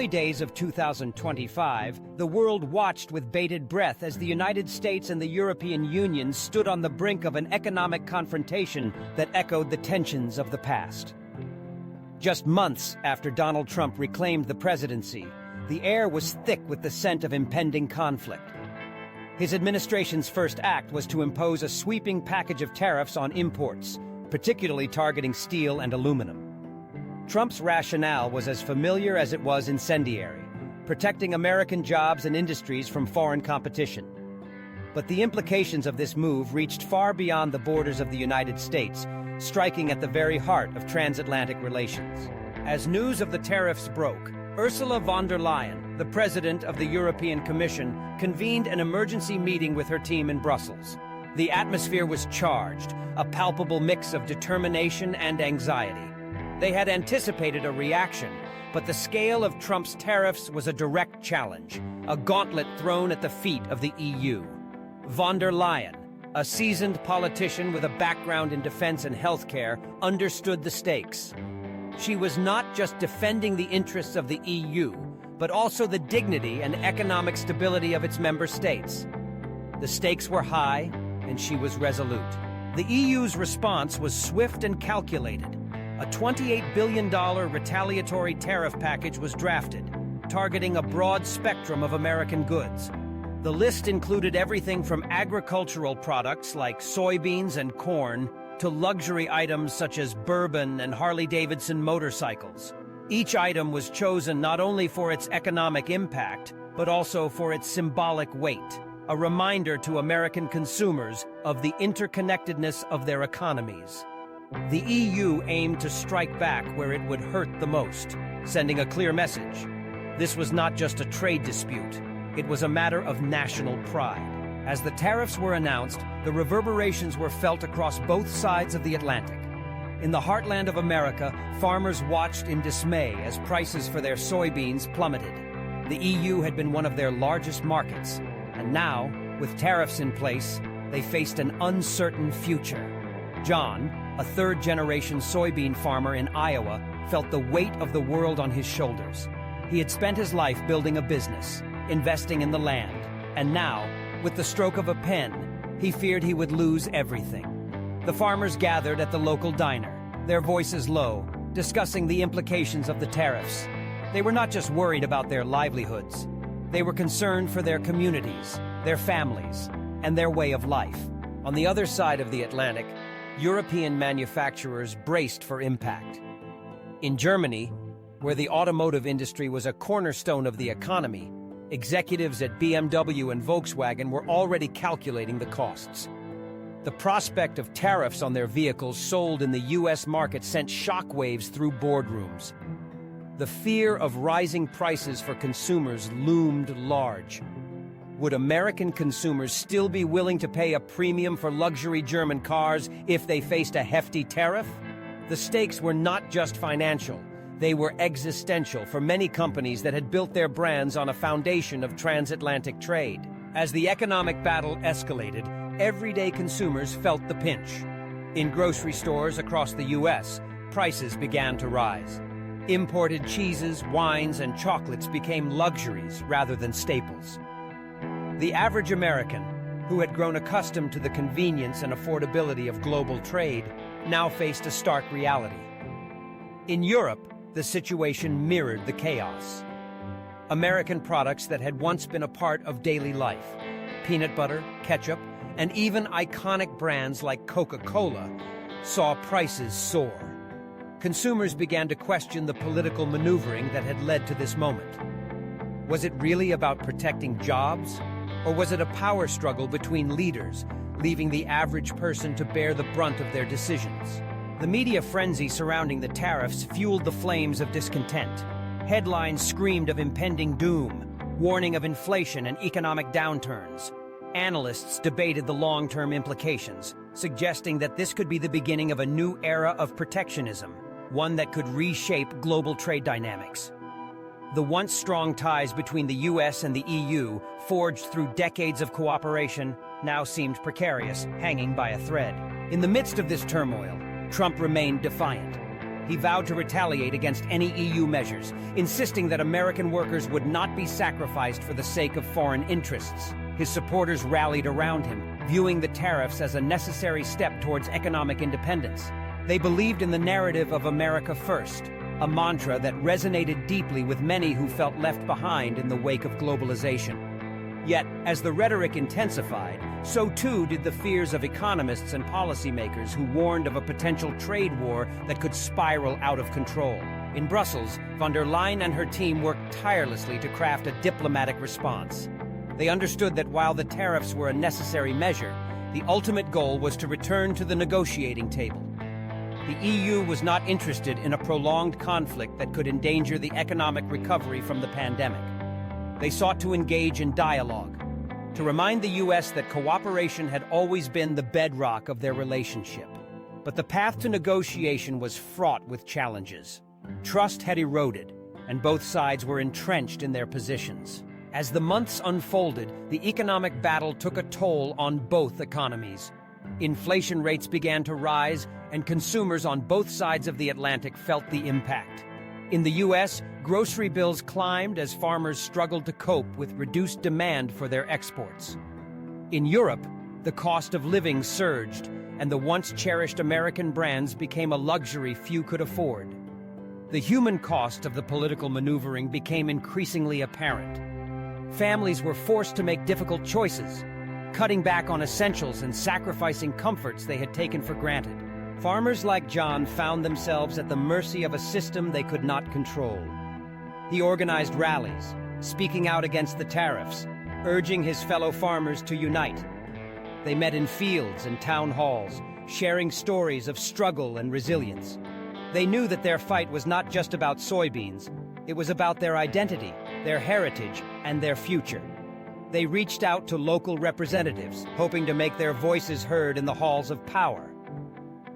early days of 2025, the world watched with bated breath as the United States and the European Union stood on the brink of an economic confrontation that echoed the tensions of the past. Just months after Donald Trump reclaimed the presidency, the air was thick with the scent of impending conflict. His administration's first act was to impose a sweeping package of tariffs on imports, particularly targeting steel and aluminum. Trump's rationale was as familiar as it was incendiary, protecting American jobs and industries from foreign competition. But the implications of this move reached far beyond the borders of the United States, striking at the very heart of transatlantic relations. As news of the tariffs broke, Ursula von der Leyen, the president of the European Commission, convened an emergency meeting with her team in Brussels. The atmosphere was charged, a palpable mix of determination and anxiety. They had anticipated a reaction, but the scale of Trump's tariffs was a direct challenge, a gauntlet thrown at the feet of the EU. Von der Leyen, a seasoned politician with a background in defense and healthcare, understood the stakes. She was not just defending the interests of the EU, but also the dignity and economic stability of its member states. The stakes were high, and she was resolute. The EU's response was swift and calculated. A $28 billion retaliatory tariff package was drafted, targeting a broad spectrum of American goods. The list included everything from agricultural products like soybeans and corn to luxury items such as bourbon and Harley-Davidson motorcycles. Each item was chosen not only for its economic impact, but also for its symbolic weight, a reminder to American consumers of the interconnectedness of their economies. The EU aimed to strike back where it would hurt the most, sending a clear message. This was not just a trade dispute, it was a matter of national pride. As the tariffs were announced, the reverberations were felt across both sides of the Atlantic. In the heartland of America, farmers watched in dismay as prices for their soybeans plummeted. The EU had been one of their largest markets, and now, with tariffs in place, they faced an uncertain future. John, a third-generation soybean farmer in Iowa, felt the weight of the world on his shoulders. He had spent his life building a business, investing in the land, and now, with the stroke of a pen, he feared he would lose everything. The farmers gathered at the local diner, their voices low, discussing the implications of the tariffs. They were not just worried about their livelihoods. They were concerned for their communities, their families, and their way of life. On the other side of the Atlantic, European manufacturers braced for impact. In Germany, where the automotive industry was a cornerstone of the economy, executives at BMW and Volkswagen were already calculating the costs. The prospect of tariffs on their vehicles sold in the U.S. market sent shockwaves through boardrooms. The fear of rising prices for consumers loomed large. Would American consumers still be willing to pay a premium for luxury German cars if they faced a hefty tariff? The stakes were not just financial. They were existential for many companies that had built their brands on a foundation of transatlantic trade. As the economic battle escalated, everyday consumers felt the pinch. In grocery stores across the U.S., prices began to rise. Imported cheeses, wines, and chocolates became luxuries rather than staples. The average American, who had grown accustomed to the convenience and affordability of global trade, now faced a stark reality. In Europe, the situation mirrored the chaos. American products that had once been a part of daily life, peanut butter, ketchup, and even iconic brands like Coca-Cola, saw prices soar. Consumers began to question the political maneuvering that had led to this moment. Was it really about protecting jobs? Or was it a power struggle between leaders, leaving the average person to bear the brunt of their decisions? The media frenzy surrounding the tariffs fueled the flames of discontent. Headlines screamed of impending doom, warning of inflation and economic downturns. Analysts debated the long-term implications, suggesting that this could be the beginning of a new era of protectionism, one that could reshape global trade dynamics. The once strong ties between the U.S. and the EU, forged through decades of cooperation, now seemed precarious, hanging by a thread. In the midst of this turmoil, Trump remained defiant. he vowed to retaliate against any EU measures, insisting that American workers would not be sacrificed for the sake of foreign interests. His supporters rallied around him, viewing the tariffs as a necessary step towards economic independence. They believed in the narrative of America First, a mantra that resonated deeply with many who felt left behind in the wake of globalization. Yet, as the rhetoric intensified, so too did the fears of economists and policymakers who warned of a potential trade war that could spiral out of control. In Brussels, von der Leyen and her team worked tirelessly to craft a diplomatic response. They understood that while the tariffs were a necessary measure, the ultimate goal was to return to the negotiating table. The EU was not interested in a prolonged conflict that could endanger the economic recovery from the pandemic. They sought to engage in dialogue, to remind the US that cooperation had always been the bedrock of their relationship. But the path to negotiation was fraught with challenges. Trust had eroded, and both sides were entrenched in their positions. As the months unfolded, the economic battle took a toll on both economies. Inflation rates began to rise, and consumers on both sides of the Atlantic felt the impact. In the US, grocery bills climbed as farmers struggled to cope with reduced demand for their exports. In Europe, the cost of living surged, and the once-cherished American brands became a luxury few could afford. The human cost of the political maneuvering became increasingly apparent. Families were forced to make difficult choices, cutting back on essentials and sacrificing comforts they had taken for granted. Farmers like John found themselves at the mercy of a system they could not control. He organized rallies, speaking out against the tariffs, urging his fellow farmers to unite. They met in fields and town halls, sharing stories of struggle and resilience. They knew that their fight was not just about soybeans. It was about their identity, their heritage, and their future. They reached out to local representatives, hoping to make their voices heard in the halls of power.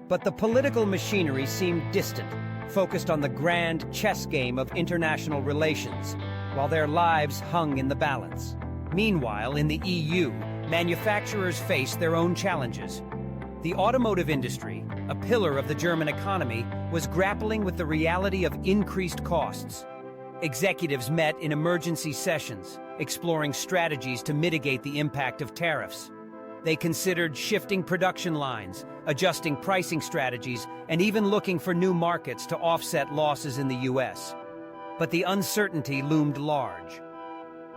But the political machinery seemed distant, focused on the grand chess game of international relations, while their lives hung in the balance. Meanwhile, in the EU, manufacturers faced their own challenges. The automotive industry, a pillar of the German economy, was grappling with the reality of increased costs. Executives met in emergency sessions, exploring strategies to mitigate the impact of tariffs. They considered shifting production lines, adjusting pricing strategies, and even looking for new markets to offset losses in the US. But the uncertainty loomed large.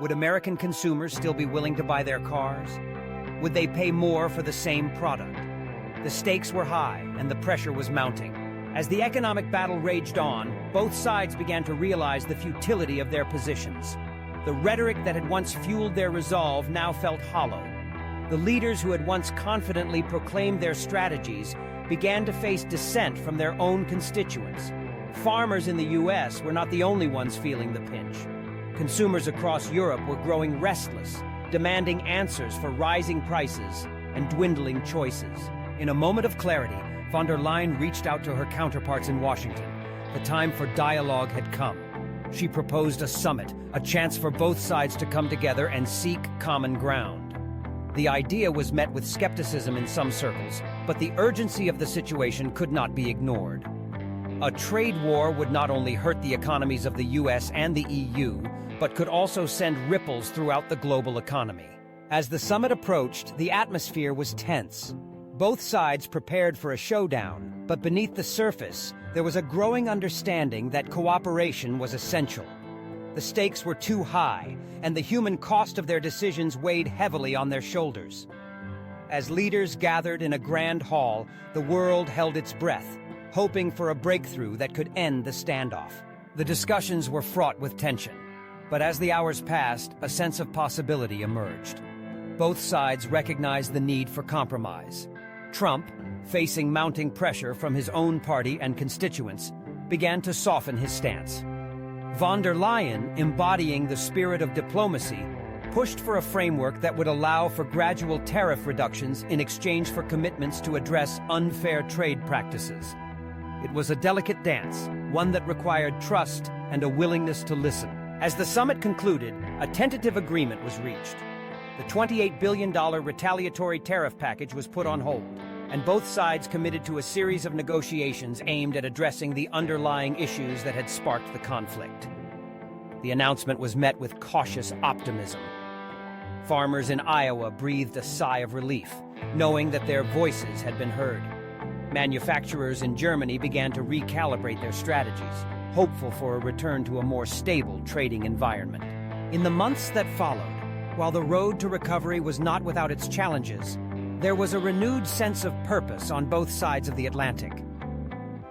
Would American consumers still be willing to buy their cars? Would they pay more for the same product? The stakes were high, and the pressure was mounting. As the economic battle raged on, both sides began to realize the futility of their positions. The rhetoric that had once fueled their resolve now felt hollow. The leaders who had once confidently proclaimed their strategies began to face dissent from their own constituents. Farmers in the US were not the only ones feeling the pinch. Consumers across Europe were growing restless, demanding answers for rising prices and dwindling choices. In a moment of clarity, von der Leyen reached out to her counterparts in Washington. The time for dialogue had come. She proposed a summit, a chance for both sides to come together and seek common ground. The idea was met with skepticism in some circles, but the urgency of the situation could not be ignored. A trade war would not only hurt the economies of the US and the EU, but could also send ripples throughout the global economy. As the summit approached, the atmosphere was tense. Both sides prepared for a showdown, but beneath the surface, there was a growing understanding that cooperation was essential. The stakes were too high, and the human cost of their decisions weighed heavily on their shoulders. As leaders gathered in a grand hall, the world held its breath, hoping for a breakthrough that could end the standoff. The discussions were fraught with tension, but as the hours passed, a sense of possibility emerged. Both sides recognized the need for compromise. Trump, facing mounting pressure from his own party and constituents, began to soften his stance. Von der Leyen, embodying the spirit of diplomacy, pushed for a framework that would allow for gradual tariff reductions in exchange for commitments to address unfair trade practices. It was a delicate dance, one that required trust and a willingness to listen. As the summit concluded, a tentative agreement was reached. The $28 billion retaliatory tariff package was put on hold, and both sides committed to a series of negotiations aimed at addressing the underlying issues that had sparked the conflict. The announcement was met with cautious optimism. Farmers in Iowa breathed a sigh of relief, knowing that their voices had been heard. Manufacturers in Germany began to recalibrate their strategies, hopeful for a return to a more stable trading environment. In the months that followed, while the road to recovery was not without its challenges, there was a renewed sense of purpose on both sides of the Atlantic.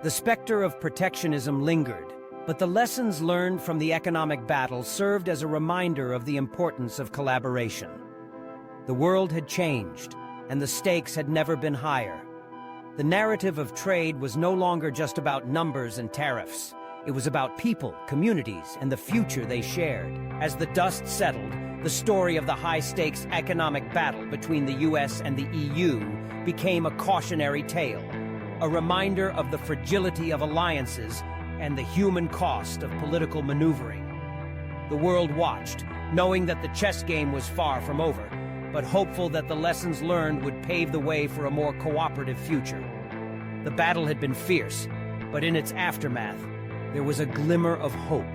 The specter of protectionism lingered, but the lessons learned from the economic battle served as a reminder of the importance of collaboration. The world had changed, and the stakes had never been higher. The narrative of trade was no longer just about numbers and tariffs. It was about people, communities, and the future they shared. As the dust settled, the story of the high-stakes economic battle between the US and the EU became a cautionary tale, a reminder of the fragility of alliances and the human cost of political maneuvering. The world watched, knowing that the chess game was far from over, but hopeful that the lessons learned would pave the way for a more cooperative future. The battle had been fierce, but in its aftermath, there was a glimmer of hope,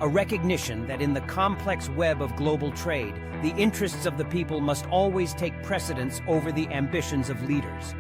a recognition that in the complex web of global trade, the interests of the people must always take precedence over the ambitions of leaders.